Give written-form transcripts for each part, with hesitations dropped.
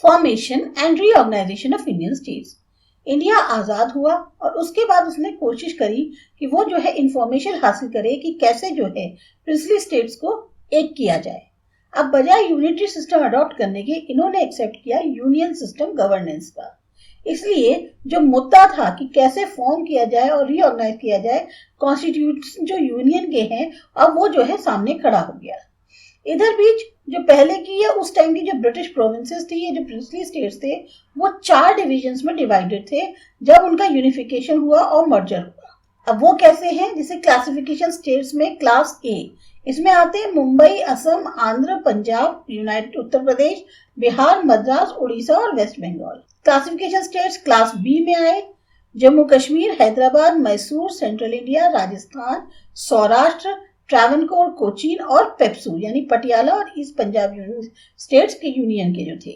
Formation and reorganisation of Indian states. India आजाद हुआ और उसके बाद उसने कोशिश करी कि वो जो है इंफॉर्मेशन हासिल करे कि कैसे जो है प्रिंसली स्टेट्स को एक किया जाए। अब बजाय यूनिटरी सिस्टम अडॉप्ट करने के इन्होंने एक्सेप्ट किया यूनियन सिस्टम गवर्नेंस का। इसलिए जो मुद्दा था कि कैसे फॉर्म किया जाए और रीऑर्गेनाइज किया जाए कॉन्स्टिट्यूशन जो यूनियन के हैं, अब वो जो है सामने खड़ा हो गया। इधर बीच जो पहले की या उस टाइम की जो ब्रिटिश प्रोविंसेस थी, ये जो प्रिंसली स्टेट्स थे, वो 4 डिविजन्स में डिवाइडेड थे जब उनका यूनिफिकेशन हुआ और मर्जर हुआ। अब वो कैसे हैं? जैसे क्लासिफिकेशन स्टेट्स में क्लास ए, इसमें आते हैं मुंबई, असम, आंध्र, पंजाब, यूनाइटेड उत्तर प्रदेश, बिहार, मद्रास, उड़ीसा और west Bengal. Classification states class B में आए जम्मू कश्मीर, हैदराबाद, मैसूर, सेंट्रल इंडिया, राजस्थान, सौराष्ट्र, ट्रावनकोर, कोचीन और पेप्सू यानी पटियाला और ईस्ट पंजाब स्टेट्स के यूनियन के जो थे।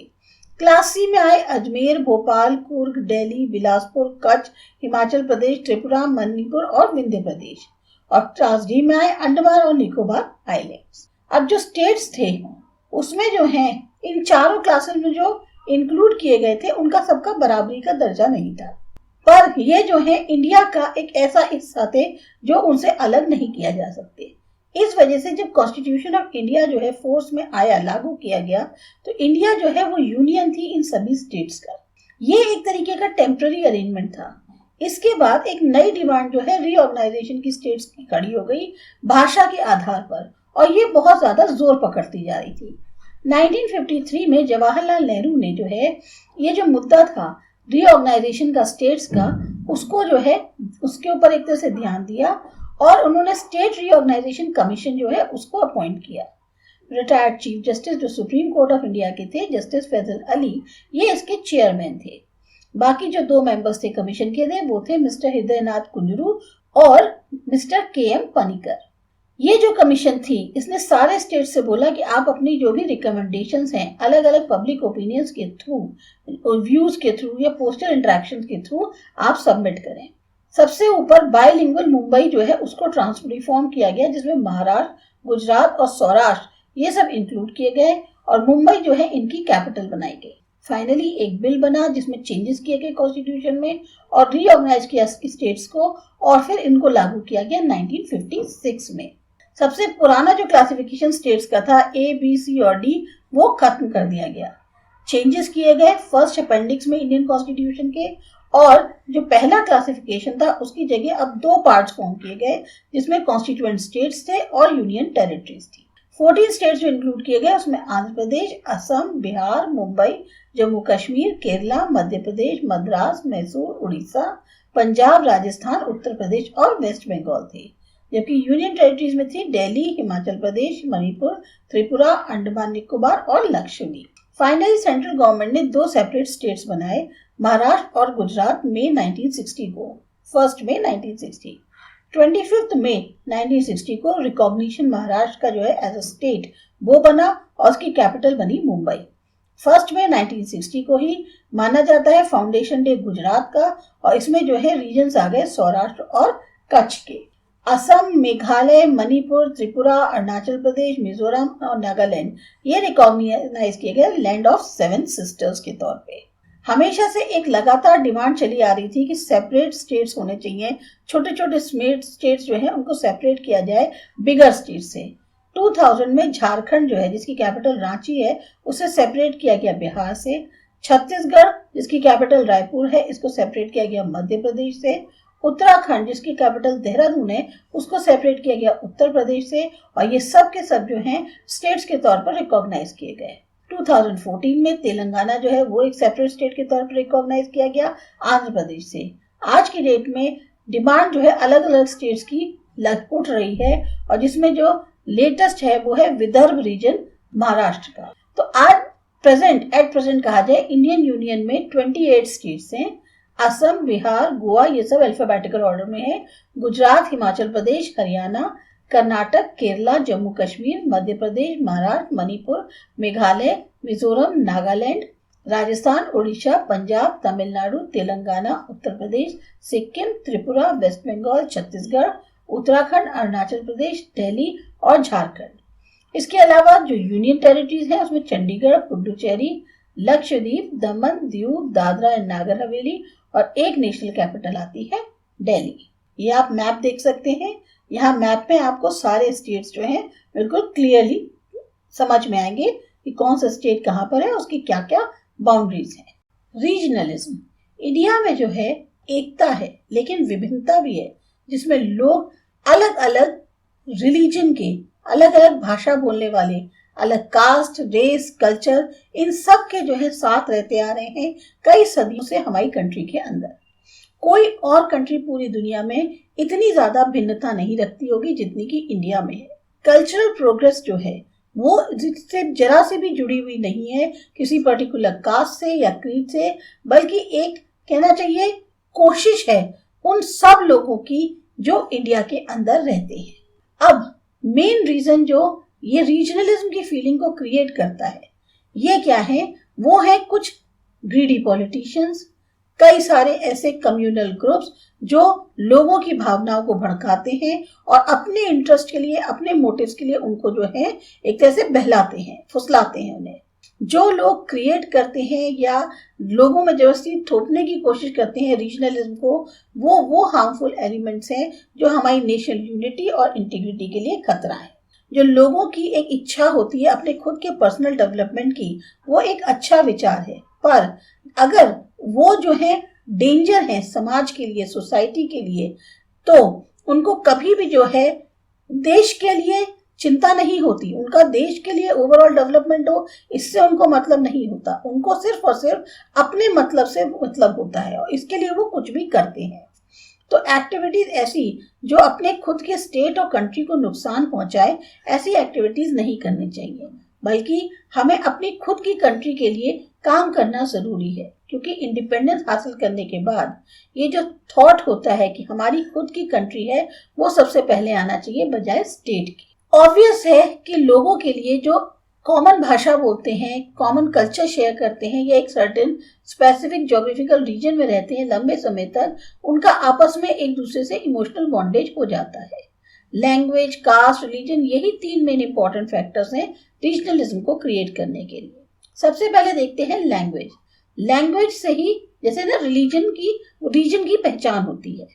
क्लास सी में आए अजमेर, भोपाल, कुर्ग, दिल्ली, बिलासपुर, कच्छ, हिमाचल प्रदेश, त्रिपुरा, मणिपुर और विंध्य प्रदेश। और क्लास डी में आए अंडमान और निकोबार आइलैंड्स। अब जो स्टेट्स थे उसमें जो है इन चारों क्लासेस में जो इंक्लूड किए गए थे उनका सबका बराबरी का दर्जा नहीं था, पर ये जो है इंडिया का एक ऐसा हिस्सा थे जो उनसे अलग नहीं किया जा सकते। इस वजह से जब कॉन्स्टिट्यूशन ऑफ इंडिया जो है फोर्स में आया, लागू किया गया, तो इंडिया जो है वो यूनियन थी इन सभी स्टेट्स का। ये एक तरीके का टेम्पररी अरेंजमेंट था। इसके बाद एक नई डिमांड जो है रीऑर्गेनाइजेशन की स्टेट्स की खड़ी हो गई भाषा के आधार पर, और ये बहुत ज्यादा जोर पकड़ती जा रही थी। 1953 में जवाहरलाल नेहरू ने जो है ये जो मुद्दा था रीऑर्गेनाइजेशन का स्टेट्स का, उसको जो है उसके ऊपर एक तरह से ध्यान दिया और उन्होंने स्टेट रीऑर्गेनाइजेशन कमीशन जो है उसको अपॉइंट किया। रिटायर्ड चीफ जस्टिस जो सुप्रीम कोर्ट ऑफ इंडिया के थे, जस्टिस फैजल अली, ये इसके चेयरमैन थे। बाकी जो 2 मेंबर्स थे कमीशन के थे वो थे मिस्टर हृदयनाथ कुंजरू और मिस्टर के.एम. पनिकर। ये जो कमीशन थी इसने सारे स्टेट से बोला कि आप अपनी जो भी रिकमेंडेशंस हैं अलग अलग पब्लिक ओपिनियंस के थ्रू, व्यूज के थ्रू या पोस्टल इंटरेक्शन के थ्रू आप सबमिट करें। सबसे ऊपर बायलिंगुअल मुंबई जो है उसको ट्रांसफॉर्म किया गया, जिसमें महाराष्ट्र, गुजरात और सौराष्ट्र ये सब इंक्लूड किए गए और मुंबई जो है इनकी कैपिटल बनाई गई। फाइनली एक बिल बना जिसमें चेंजेस किए गए कॉन्स्टिट्यूशन में और रीऑर्गेनाइज किया स्टेट्स को, और फिर इनको लागू किया गया 1956 में। सबसे पुराना जो क्लासिफिकेशन स्टेट्स का था ए, बी, सी और डी, वो खत्म कर दिया गया। चेंजेस किए गए फर्स्ट अपेंडिक्स में इंडियन कॉन्स्टिट्यूशन के, और जो पहला क्लासिफिकेशन था उसकी जगह अब 2 पार्ट्स फॉर्म किए गए जिसमें कॉन्स्टिट्यूएंट स्टेट्स थे और यूनियन टेरिटरीज थी। 14 स्टेट्स जो इंक्लूड किए गए उसमें आंध्र प्रदेश, असम, बिहार, मुंबई, जम्मू कश्मीर, केरला, मध्य प्रदेश, मद्रास, मैसूर, उड़ीसा, पंजाब, राजस्थान, उत्तर प्रदेश और वेस्ट बंगाल थे। जबकि यूनियन टेरिटरीज में थी दिल्ली, हिमाचल प्रदेश, मणिपुर, त्रिपुरा, अंडमान निकोबार और लक्षद्वीप। फाइनली सेंट्रल गवर्नमेंट ने 2 सेपरेट स्टेट्स बनाए, महाराष्ट्र और गुजरात, मई 1960 को। 1 मई 1960, 25 मई 1960 को रिकॉग्निशन महाराष्ट्र का जो है एज अ स्टेट वो बना और उसकी कैपिटल बनी मुंबई। 1 मई 1960 को ही माना जाता है फाउंडेशन डे गुजरात का, और इसमें जो है रीजन्स आ गए सौराष्ट्र और कच्छ के। असम, मेघालय, मणिपुर, त्रिपुरा, अरुणाचल प्रदेश, मिजोरम और नागालैंड ये रिकॉग्नाइज किए गए लैंड ऑफ 7 सिस्टर्स के तौर पे। हमेशा से एक लगातार डिमांड चली आ रही थी कि सेपरेट स्टेट्स होने चाहिए, छोटे छोटे स्टेट्स जो है उनको सेपरेट किया जाए बिगर स्टेट से। 2000 में झारखंड जो है जिसकी कैपिटल रांची है उसे सेपरेट किया गया बिहार से। छत्तीसगढ़ जिसकी कैपिटल रायपुर है इसको सेपरेट किया गया मध्य प्रदेश से। उत्तराखंड जिसकी कैपिटल देहरादून है उसको सेपरेट किया गया उत्तर प्रदेश से, और ये सब के सब जो हैं स्टेट्स के तौर पर रिकॉग्नाइज किए गए। 2014 में तेलंगाना जो है वो एक सेपरेट स्टेट के तौर पर रिकॉग्नाइज किया गया आंध्र प्रदेश से। आज की डेट में डिमांड जो है अलग अलग स्टेट्स की उठ रही है, और जिसमें जो लेटेस्ट है वो है विदर्भ रीजन महाराष्ट्र का। तो आज एट प्रेजेंट कहा जाए इंडियन यूनियन में 28 स्टेट्स हैं। असम, बिहार, गोवा ये सब अल्फाबेटिकल ऑर्डर में है। गुजरात, हिमाचल प्रदेश, हरियाणा, कर्नाटक, केरला, जम्मू कश्मीर, मध्य प्रदेश, महाराष्ट्र, मणिपुर, मेघालय, मिजोरम, नागालैंड, राजस्थान, उड़ीसा, पंजाब, तमिलनाडु, तेलंगाना, उत्तर प्रदेश, सिक्किम, त्रिपुरा, वेस्ट बंगाल, छत्तीसगढ़, उत्तराखंड, अरुणाचल प्रदेश, दिल्ली और झारखंड। इसके अलावा जो यूनियन टेरिटरीज है उसमें चंडीगढ़, पुडुचेरी, लक्षद्वीप, दमन, दीव, दादरा एंड नागर हवेली और एक नेशनल कैपिटल आती है दिल्ली। ये आप मैप देख सकते हैं। यहाँ मैप में आपको सारे स्टेट्स जो हैं बिल्कुल क्लियरली समझ में आएंगे कि कौन सा स्टेट कहाँ पर है, उसकी क्या क्या बाउंड्रीज है। रीजनलिज्म, इंडिया में जो है एकता है लेकिन विभिन्नता भी है, जिसमें लोग अलग अलग रिलीजन के, अलग अलग भाषा बोलने वाले, अलग कास्ट, रेस, कल्चर, इन सब के जो है साथ रहते आ रहे हैं कई सदियों से हमारी कंट्री के अंदर। कोई और कंट्री पूरी दुनिया में इतनी ज्यादा भिन्नता नहीं रखती होगी जितनी कि इंडिया में है। कल्चरल प्रोग्रेस जो है वो जिससे जरा से भी जुड़ी हुई नहीं है किसी पर्टिकुलर कास्ट से या क्रीड से, बल्कि एक कहना चाहिए कोशिश है उन सब लोगों की जो इंडिया के अंदर रहते हैं। अब मेन रीजन जो ये रीजनलिज्म की फीलिंग को क्रिएट करता है ये क्या है, वो है कुछ ग्रीडी पॉलिटिशियंस, कई सारे ऐसे कम्युनल ग्रुप्स जो लोगों की भावनाओं को भड़काते हैं और अपने इंटरेस्ट के लिए, अपने मोटिव्स के लिए उनको जो है एक तरह से बहलाते हैं, फुसलाते हैं उन्हें। जो लोग क्रिएट करते हैं या लोगों में जबरदस्ती थोपने की कोशिश करते हैं रीजनलिज्म को, वो हार्मफुल एलिमेंट्स हैं जो हमारी नेशनल यूनिटी और इंटीग्रिटी के लिए खतरा है। जो लोगों की एक इच्छा होती है अपने खुद के पर्सनल डेवलपमेंट की, वो एक अच्छा विचार है, पर अगर वो जो है डेंजर है समाज के लिए, सोसाइटी के लिए, तो उनको कभी भी जो है देश के लिए चिंता नहीं होती। उनका देश के लिए ओवरऑल डेवलपमेंट हो, इससे उनको मतलब नहीं होता। उनको सिर्फ और सिर्फ अपने मतलब से मतलब होता है और इसके लिए वो कुछ भी करते हैं। तो एक्टिविटीज ऐसी जो अपने खुद के स्टेट और कंट्री को नुकसान पहुंचाए, ऐसी एक्टिविटीज नहीं करनी चाहिए, बल्कि हमें अपनी खुद की कंट्री के लिए काम करना जरूरी है। क्योंकि इंडिपेंडेंस हासिल करने के बाद ये जो थॉट होता है कि हमारी खुद की कंट्री है, वो सबसे पहले आना चाहिए बजाय स्टेट की। ऑब्वियस है कि लोगों के लिए जो कॉमन भाषा बोलते हैं, कॉमन कल्चर शेयर करते हैं या एक सर्टेन स्पेसिफिक ज्योग्राफिकल रीजन में रहते हैं लंबे समय तक, उनका आपस में एक दूसरे से इमोशनल बॉन्डेज हो जाता है। लैंग्वेज, कास्ट, रिलीजन, यही 3 मेन इंपॉर्टेंट फैक्टर्स हैं रीजनलिज्म को क्रिएट करने के लिए। सबसे पहले देखते हैं लैंग्वेज। लैंग्वेज से ही जैसे ना रीजन की पहचान होती है।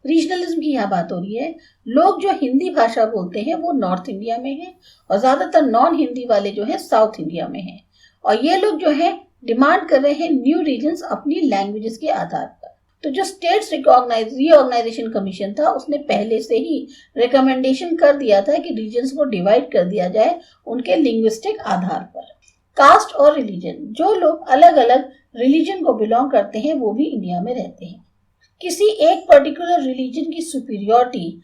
रीजनलिज्म की यहाँ बात हो रही है। लोग जो हिंदी भाषा बोलते हैं वो नॉर्थ इंडिया में हैं और ज्यादातर नॉन हिंदी वाले जो है साउथ इंडिया में हैं, और ये लोग जो है डिमांड कर रहे हैं न्यू रीजन्स अपनी लैंग्वेजेस के आधार पर। तो जो स्टेट्स रीऑर्गेनाइजेशन कमीशन था उसने पहले से ही रिकमेंडेशन कर दिया था कि रीजन्स को डिवाइड कर दिया जाए उनके लिंग्विस्टिक आधार पर। कास्ट और रिलीजन, जो लोग अलग अलग रिलीजन को बिलोंग करते हैं वो भी इंडिया में रहते हैं। किसी एक पर्टिकुलर रिलीजन की सुपीरियरिटी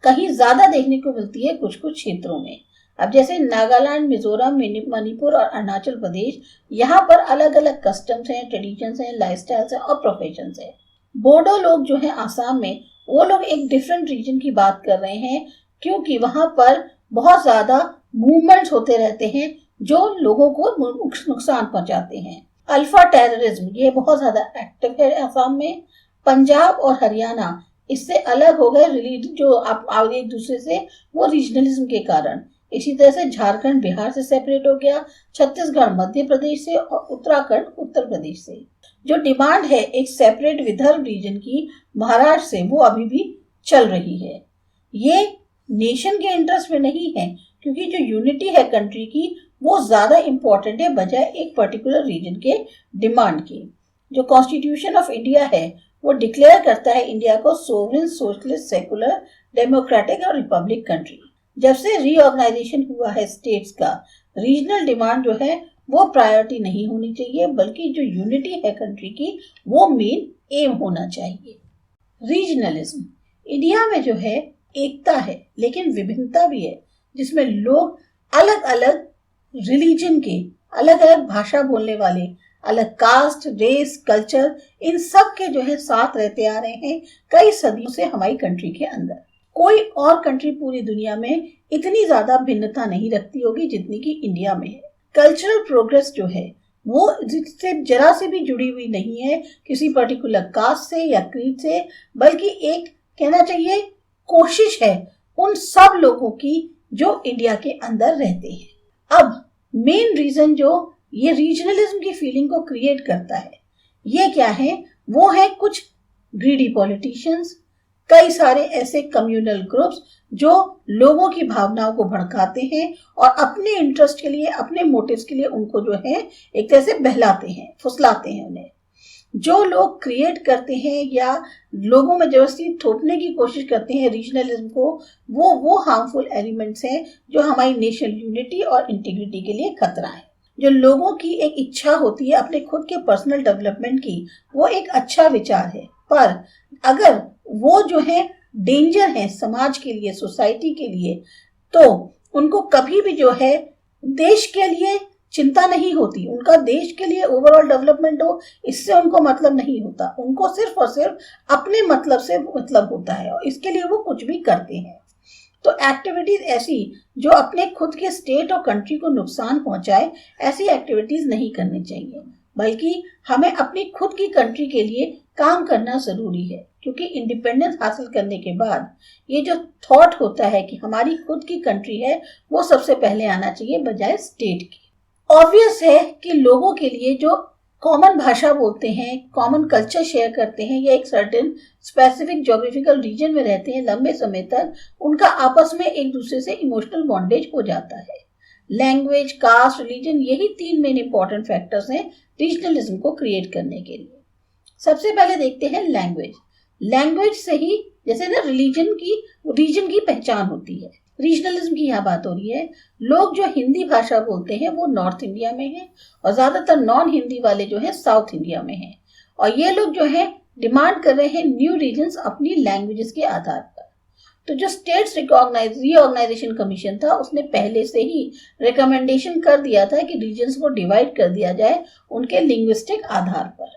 कहीं ज्यादा देखने को मिलती है कुछ कुछ क्षेत्रों में। अब जैसे नागालैंड, मिजोरम, मणिपुर और अरुणाचल प्रदेश, यहाँ पर अलग अलग कस्टम्स हैं, ट्रेडिशंस हैं, लाइफस्टाइल्स हैं और प्रोफेशंस हैं। बोडो लोग जो हैं आसाम में, वो लोग एक डिफरेंट रीजन की बात कर रहे हैं क्योंकि वहां पर बहुत ज्यादा मूवमेंट्स होते रहते हैं जो लोगों को नुकसान पहुंचाते हैं। अल्फा टेररिज्म ये बहुत ज्यादा एक्टिव है आसाम में। पंजाब और हरियाणा इससे अलग हो गए जो आप एक दूसरे से, वो रीजनलिज्म के कारण। इसी तरह से झारखंड बिहार से सेपरेट हो गया, छत्तीसगढ़ मध्य प्रदेश से और उत्तराखंड उत्तर प्रदेश से। जो डिमांड है एक सेपरेट विदर्भ रीजन की महाराष्ट्र से, वो अभी भी चल रही है। ये नेशन के इंटरेस्ट में नहीं है क्योंकि जो यूनिटी है कंट्री की वो ज्यादा इंपॉर्टेंट है बजाय एक पर्टिकुलर रीजन के डिमांड की। जो कॉन्स्टिट्यूशन ऑफ इंडिया है वो डिक्लेयर करता है इंडिया को सोवरेन, सोशलिस्ट, सेकुलर, डेमोक्रेटिक और रिपब्लिक कंट्री। जब से रीऑर्गेनाइजेशन हुआ है स्टेट्स का, रीजनल डिमांड जो है वो प्रायोरिटी नहीं होनी चाहिए, बल्कि जो यूनिटी है कंट्री की वो मेन एम होना चाहिए। रीजनलिज्म, इंडिया में जो है एकता है लेकिन विभिन्नता भी है, जिसमें लोग अलग अलग रिलीजन के, अलग अलग भाषा बोलने वाले, अलग कास्ट, रेस, कल्चर, इन सब के जो है साथ रहते आ रहे हैं कई सदियों से हमारी कंट्री के अंदर। कोई और कंट्री पूरी दुनिया में इतनी ज्यादा भिन्नता नहीं रखती होगी जितनी कि इंडिया में है। कल्चरल प्रोग्रेस जो है वो जिससे जरा से भी जुड़ी हुई नहीं है किसी पर्टिकुलर कास्ट से या क्रीड से, बल्कि एक कहना चाहिए कोशिश है उन सब लोगों की जो इंडिया के अंदर रहते हैं। अब मेन रीजन जो ये रीजनलिज्म की फीलिंग को क्रिएट करता है। ये क्या है? वो है कुछ ग्रीडी पॉलिटिशियंस, कई सारे ऐसे कम्युनल ग्रुप्स जो लोगों की भावनाओं को भड़काते हैं और अपने इंटरेस्ट के लिए, अपने मोटिव्स के लिए उनको जो है एक तरह से बहलाते हैं, फुसलाते हैं उन्हें। जो लोग क्रिएट करते हैं या लोगों में जबरदस्ती थोपने की कोशिश करते हैं रीजनलिज्म को, वो हार्मफुल एलिमेंट्स हैं जो हमारी नेशनल यूनिटी और इंटीग्रिटी के लिए खतरा है। जो लोगों की एक इच्छा होती है अपने खुद के पर्सनल डेवलपमेंट की, वो एक अच्छा विचार है, पर अगर वो जो है डेंजर है समाज के लिए, सोसाइटी के लिए, तो उनको कभी भी जो है देश के लिए चिंता नहीं होती। उनका देश के लिए ओवरऑल डेवलपमेंट हो, इससे उनको मतलब नहीं होता। उनको सिर्फ और सिर्फ अपने मतलब से मतलब होता है और इसके लिए वो कुछ भी करते हैं। तो एक्टिविटीज ऐसी जो अपने खुद के स्टेट और कंट्री को नुकसान पहुंचाए, ऐसी एक्टिविटीज नहीं करनी चाहिए, बल्कि हमें अपनी खुद की कंट्री के लिए काम करना जरूरी है। क्योंकि इंडिपेंडेंस हासिल करने के बाद ये जो थॉट होता है कि हमारी खुद की कंट्री है, वो सबसे पहले आना चाहिए बजाय स्टेट की। ऑब्वियस है कि लोगों के लिए जो कॉमन भाषा बोलते हैं, कॉमन कल्चर शेयर करते हैं या एक सर्टेन स्पेसिफिक ज्योग्राफिकल रीजन में रहते हैं लंबे समय तक, उनका आपस में एक दूसरे से इमोशनल बॉन्डेज हो जाता है। लैंग्वेज, कास्ट, रिलीजन, यही 3 मेन इंपॉर्टेंट फैक्टर्स हैं रीजनलिज्म को क्रिएट करने के लिए। सबसे पहले देखते हैं लैंग्वेज। लैंग्वेज से ही जैसे ना रीजन की पहचान होती है। रीजनलिज्म की यहाँ बात हो रही है। लोग जो हिंदी भाषा बोलते हैं वो नॉर्थ इंडिया में है और ज्यादातर नॉन हिंदी वाले जो है साउथ इंडिया में है, और ये लोग जो है डिमांड कर रहे हैं न्यू रीजन्स अपनी लैंग्वेजेस के आधार पर। तो जो स्टेट्स रीऑर्गेनाइजेशन कमीशन था, उसने पहले से ही रिकमेंडेशन कर दिया था कि रीजन्स को डिवाइड कर दिया जाए उनके लिंग्विस्टिक आधार पर।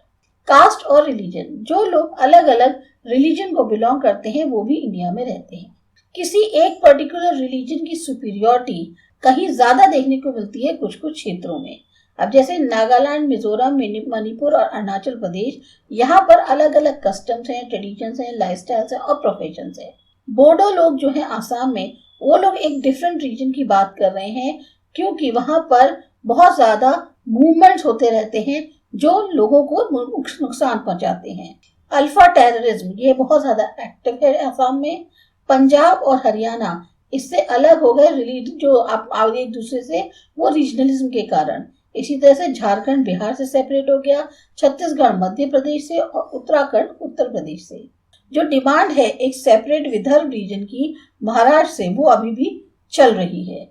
कास्ट और रिलीजन, जो लोग अलग अलग रिलीजन को बिलोंग करते हैं वो भी इंडिया में रहते हैं। किसी एक पर्टिकुलर रिलीजन की सुपीरियरिटी कहीं ज्यादा देखने को मिलती है कुछ कुछ क्षेत्रों में। अब जैसे नागालैंड, मिजोरम, मणिपुर और अरुणाचल प्रदेश, यहाँ पर अलग अलग कस्टम्स हैं, ट्रेडिशंस हैं, लाइफस्टाइल्स हैं और प्रोफेशंस हैं। बोडो लोग जो हैं आसाम में, वो लोग एक डिफरेंट रीजन की बात कर रहे हैं, क्योंकि वहां पर बहुत ज्यादा मूवमेंट्स होते रहते हैं जो लोगों को नुकसान पहुंचाते हैं। अल्फा टेररिज्म ये बहुत ज्यादा एक्टिव है आसाम में। पंजाब और हरियाणा इससे अलग हो गए जो आप एक दूसरे से, वो रीजनलिज्म के कारण। इसी तरह से झारखंड बिहार से सेपरेट हो गया, छत्तीसगढ़ मध्य प्रदेश से और उत्तराखंड उत्तर प्रदेश से। जो डिमांड है एक सेपरेट विदर्भ रीजन की महाराष्ट्र से, वो अभी भी चल रही है।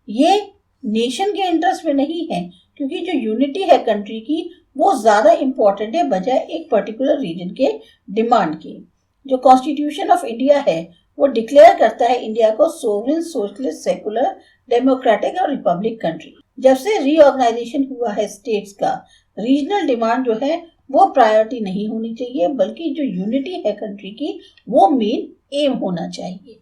ये नेशन के इंटरेस्ट में नहीं है, क्योंकि जो यूनिटी है कंट्री की वो ज्यादा इंपॉर्टेंट है बजाय एक पर्टिकुलर रीजन के डिमांड की। जो कॉन्स्टिट्यूशन ऑफ इंडिया है वो डिक्लेयर करता है इंडिया को सोवरेन, सोशलिस्ट, सेकुलर, डेमोक्रेटिक और रिपब्लिक कंट्री। जब से रीऑर्गेनाइजेशन हुआ है स्टेट्स का, रीजनल डिमांड जो है वो प्रायोरिटी नहीं होनी चाहिए, बल्कि जो यूनिटी है कंट्री की वो मेन एम होना चाहिए।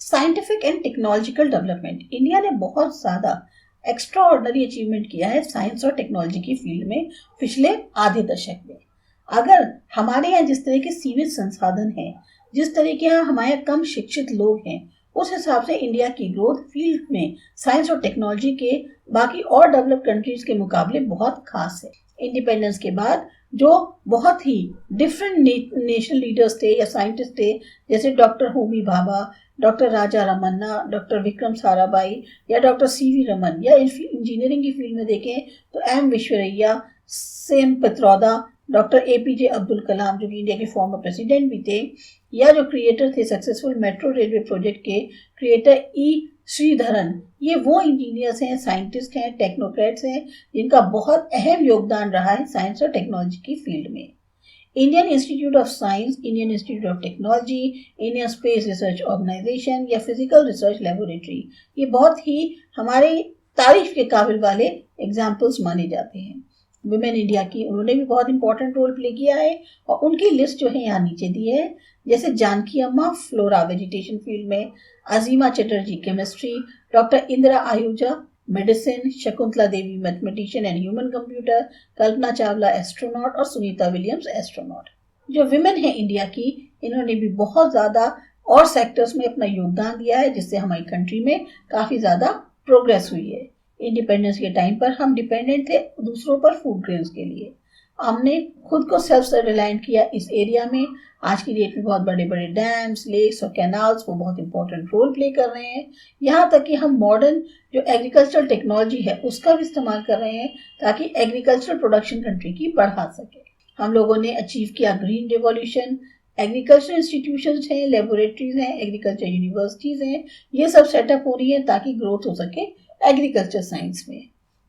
Scientific and technological development, India ने बहुत ज्यादा एक्स्ट्रा ऑर्डिनरी अचीवमेंट किया है साइंस और टेक्नोलॉजी की फील्ड में पिछले आधे दशक में। अगर हमारे यहाँ जिस तरह के सीमित संसाधन हैं, जिस तरह के यहाँ हमारे कम शिक्षित लोग हैं, उस हिसाब से इंडिया की ग्रोथ फील्ड में साइंस और टेक्नोलॉजी के बाकी और डेवलप कंट्रीज के मुकाबले बहुत खास है। इंडिपेंडेंस के बाद जो बहुत ही डिफरेंट नेशनल लीडर्स थे या साइंटिस्ट थे, जैसे doctor Homi Bhabha, doctor Raja Ramanna, doctor Vikram Sarabhai या डॉक्टर सीवी रमन, या इंजीनियरिंग की फील्ड में देखें तो M Visvesvaraya, Sam Pitroda, doctor APJ Abdul Kalam जो कि इंडिया के फॉर्मर प्रेसिडेंट भी थे, या जो क्रिएटर थे सक्सेसफुल मेट्रो रेलवे प्रोजेक्ट के क्रिएटर ई श्रीधरन, ये वो इंजीनियर्स हैं, साइंटिस्ट हैं, टेक्नोक्रेट्स हैं जिनका बहुत अहम योगदान रहा है साइंस और टेक्नोलॉजी की फील्ड में। Indian institute of science, Indian institute of technology, Indian space research organisation या फिजिकल रिसर्च लेबोरेटरी, ये बहुत ही हमारे तारीफ के काबिल वाले एग्जाम्पल्स माने जाते हैं। वुमेन इंडिया की, उन्होंने भी बहुत इंपॉर्टेंट रोल प्ले किया है और उनकी लिस्ट जो है यहाँ नीचे दी है। जैसे जानकी अम्मा फ्लोरा वेजिटेशन फील्ड में, Azima Chatterjee chemistry, doctor Indira Ahuja medicine, Shakuntala Devi mathematician and human computer, Kalpana Chawla astronaut और सुनीता विलियम्स एस्ट्रोनॉट। जो विमेन है इंडिया की, इन्होंने भी बहुत ज्यादा और सेक्टर्स में अपना योगदान दिया है, जिससे हमारी कंट्री में काफी ज्यादा प्रोग्रेस हुई है। इंडिपेंडेंस के टाइम पर हम डिपेंडेंट थे दूसरों पर फूड ग्रेन्स के लिए। हमने खुद को सेल्फ रिलायंट किया इस एरिया में। आज की डेट में बहुत बड़े बड़े डैम्स, लेक्स और कैनाल्स वो बहुत इंपॉर्टेंट रोल प्ले कर रहे हैं। यहाँ तक कि हम मॉडर्न जो एग्रीकल्चरल टेक्नोलॉजी है उसका भी इस्तेमाल कर रहे हैं ताकि एग्रीकल्चरल प्रोडक्शन कंट्री की बढ़ा सके। हम लोगों ने अचीव किया ग्रीन रिवॉल्यूशन। एग्रीकल्चर इंस्टीट्यूशंस हैं, लेबोरेटरीज हैं, एग्रीकल्चर यूनिवर्सिटीज हैं, ये सब सेटअप हो रही है ताकि ग्रोथ हो सके एग्रीकल्चर साइंस में।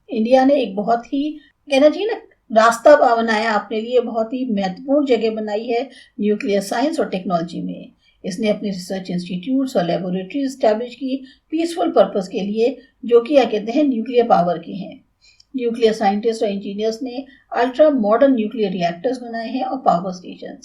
इंडिया ने एक बहुत ही कहना चाहिए ना रास्ता बनाया अपने लिए, बहुत ही महत्वपूर्ण जगह बनाई है न्यूक्लियर साइंस और टेक्नोलॉजी में। इसने अपने रिसर्च इंस्टीट्यूट्स और लेबोरेटरीज स्टैब्लिश की पीसफुल पर्पस के लिए, जो कि क्या कहते हैं न्यूक्लियर पावर की हैं। न्यूक्लियर साइंटिस्ट और इंजीनियर्स ने अल्ट्रा मॉडर्न न्यूक्लियर रिएक्टर्स बनाए हैं और पावर स्टेशन।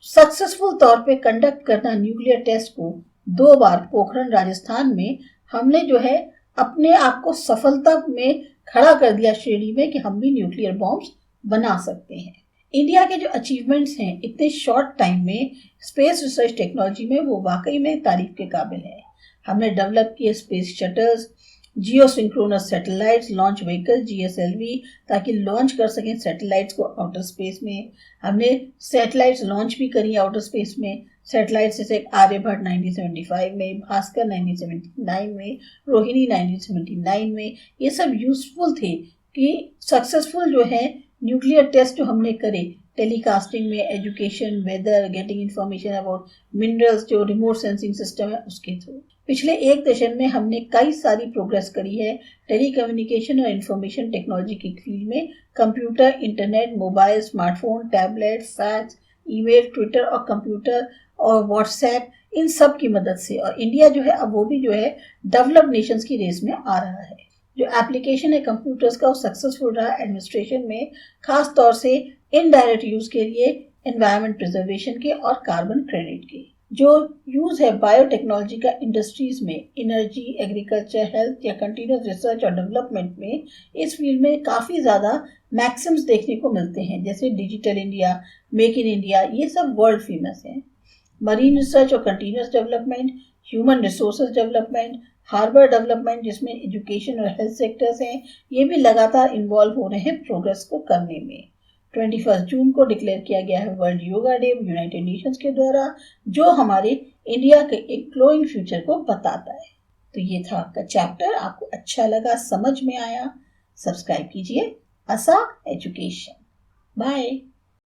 सक्सेसफुल तौर पे कंडक्ट करना न्यूक्लियर टेस्ट को 2 बार पोखरण राजस्थान में हमने जो है अपने आप को सफलता में खड़ा कर दिया श्रेणी में कि हम भी न्यूक्लियर बॉम्ब्स बना सकते हैं। इंडिया के जो अचीवमेंट्स हैं इतने शॉर्ट टाइम में स्पेस रिसर्च टेक्नोलॉजी में वो वाकई में तारीफ के काबिल है। हमने डेवलप किए space shuttles, geosynchronous satellites launch vehicle GSLV ताकि लॉन्च कर सकें सैटेलाइट्स को आउटर स्पेस में। हमने सैटेलाइट्स लॉन्च भी करी आउटर स्पेस में। सैटेलाइट्स जैसे आर्यभट्ट 1975 में, भास्कर 1979 में, रोहिणी 1979 में, ये सब यूजफुल थे कि सक्सेसफुल जो है न्यूक्लियर टेस्ट जो हमने करे टेलीकास्टिंग में, education, weather, getting information about minerals, जो रिमोट सेंसिंग सिस्टम है उसके थ्रू। पिछले 1 दशक में हमने कई सारी प्रोग्रेस करी है टेलीकम्युनिकेशन और इंफॉर्मेशन टेक्नोलॉजी की फील्ड में। Computer, internet, mobile, smartphone, tablet, fax, email, Twitter और कंप्यूटर और व्हाट्सएप, इन सब की मदद से। और इंडिया जो है अब वो भी जो है डेवलप्ड नेशंस की रेस में आ रहा है। जो एप्लीकेशन है कंप्यूटर्स का वो सक्सेसफुल रहा एडमिनिस्ट्रेशन में, खास तौर से इनडायरेक्ट यूज के लिए, एनवायरमेंट प्रिजर्वेशन के और कार्बन क्रेडिट के। जो यूज है बायोटेक्नोलॉजी का इंडस्ट्रीज में, एनर्जी, एग्रीकल्चर, हेल्थ या कंटिन्यूस रिसर्च और डेवलपमेंट में, इस फील्ड में काफी ज्यादा मैक्सिम्स देखने को मिलते हैं, जैसे digital India, make in India, ये सब वर्ल्ड फेमस हैं। मरीन रिसर्च और continuous development, human resources development, harbour development जिसमें एजुकेशन और हेल्थ सेक्टर्स हैं, ये भी लगातार इन्वॉल्व हो रहे हैं प्रोग्रेस को करने में। 21 जून को डिक्लेयर किया गया है world yoga day United Nations के द्वारा, जो हमारे इंडिया के एक ग्लोइंग फ्यूचर को बताता है। तो ये था आपका चैप्टर, आपको अच्छा लगा, समझ में आया, सब्सक्राइब कीजिए ASA एजुकेशन। बाय।